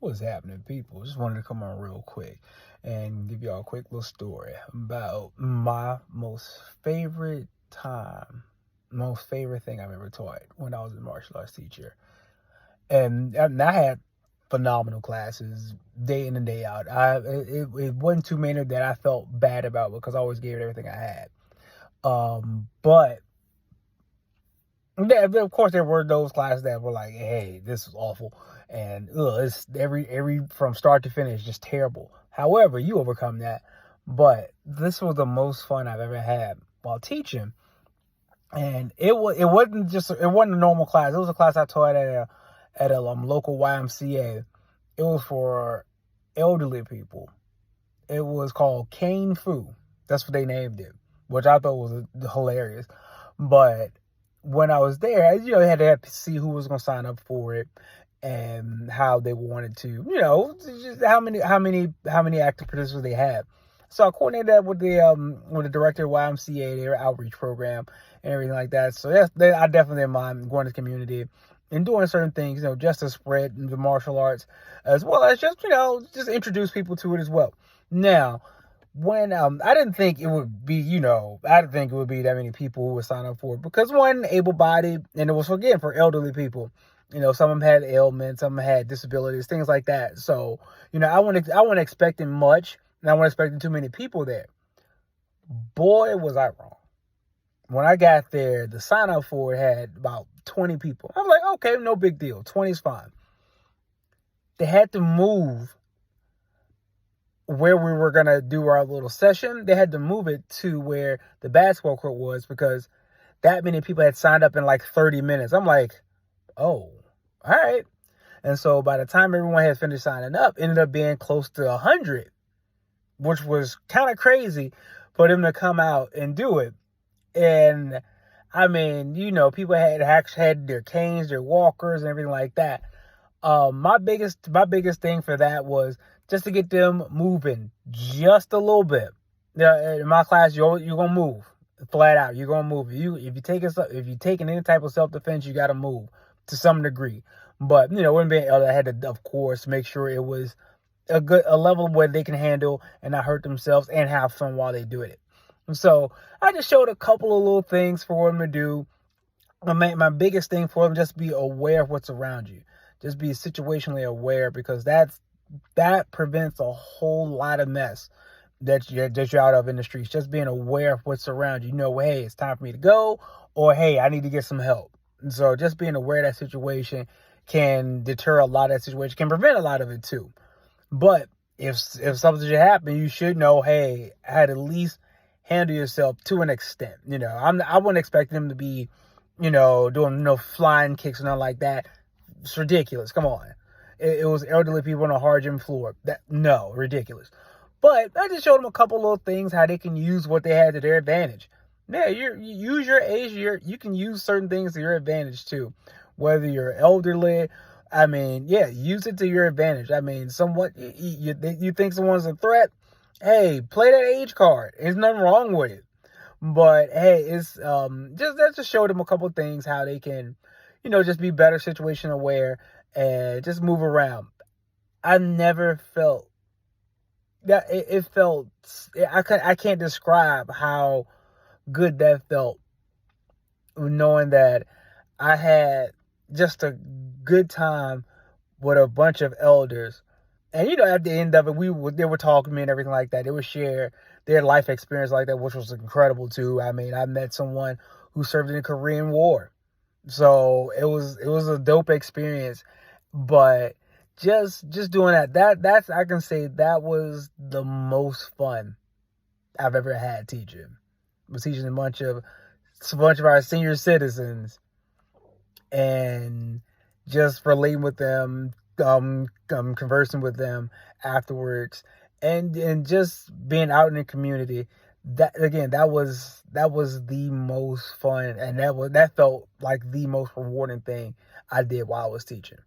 What's happening, people? Just wanted to come on real quick and give y'all a quick little story about my most favorite thing I've ever taught when I was a martial arts teacher. And I had phenomenal classes day in and day out. It wasn't too many that I felt bad about because I always gave it everything I had. But yeah, of course, there were those classes that were like, "Hey, this is awful," and it's every from start to finish just terrible. However, you overcome that. But this was the most fun I've ever had while teaching, and it wasn't a normal class. It was a class I taught at a local YMCA. It was for elderly people. It was called Cane Fu. That's what they named it, which I thought was hilarious. But when I was there, I had to see who was going to sign up for it and how they wanted to, just how many active participants they had. So I coordinated that with the director of YMCA, their outreach program, and everything like that. So I definitely didn't mind going to the community and doing certain things, just to spread the martial arts, as well as just introduce people to it as well. Now, when I didn't think it would be, I didn't think it would be that many people who would sign up for it because one, able-bodied, and it was for elderly people. Some of them had ailments, some of them had disabilities, things like that. So, I wasn't expecting much, and I wasn't expecting too many people there. Boy, was I wrong. When I got there, the sign up for it had about 20 people. I was like, okay, no big deal. 20 is fine. They had to move where we were going to do our little session. They had to move it to where the basketball court was because that many people had signed up in like 30 minutes. I'm like, oh, all right. And so by the time everyone had finished signing up, it ended up being close to 100, which was kind of crazy for them to come out and do it. And I mean, people had their canes, their walkers, and everything like that. My biggest thing for that was just to get them moving just a little bit. In my class, you're gonna move flat out. You're gonna move. If you're taking any type of self-defense, you got to move to some degree. But when being elder, I had to, of course, make sure it was a level where they can handle and not hurt themselves and have fun while they do it. And so I just showed a couple of little things for them to do. My biggest thing for them, just be aware of what's around you. Just be situationally aware, because that prevents a whole lot of mess that you're out of in the streets. Just being aware of what's around you. Hey, it's time for me to go, or hey, I need to get some help. And so just being aware of that situation can deter a lot of that situation, can prevent a lot of it too. But if something should happen, you should know, hey, I had at least handle yourself to an extent. I wouldn't expect them to be, doing flying kicks and nothing like that. It's ridiculous. Come on. It was elderly people on a hard gym floor. Ridiculous. But I just showed them a couple little things, how they can use what they had to their advantage. Yeah, you use your age. You can use certain things to your advantage too. Whether you're elderly, use it to your advantage. Somewhat, you think someone's a threat, hey, play that age card. There's nothing wrong with it. But hey, it's just show them a couple things how they can, just be better situation aware and just move around. I never felt that it felt. I can't describe how good that felt, knowing that I had just a good time with a bunch of elders. And, at the end of it, they were talking to me and everything like that. They would share their life experience like that, which was incredible too. I met someone who served in the Korean War. So it was a dope experience. But just doing that's I can say that was the most fun I've ever had teaching. I was teaching a bunch of our senior citizens and just relating with them, conversing with them afterwards, and just being out in the community. That was the most fun, and that felt like the most rewarding thing I did while I was teaching.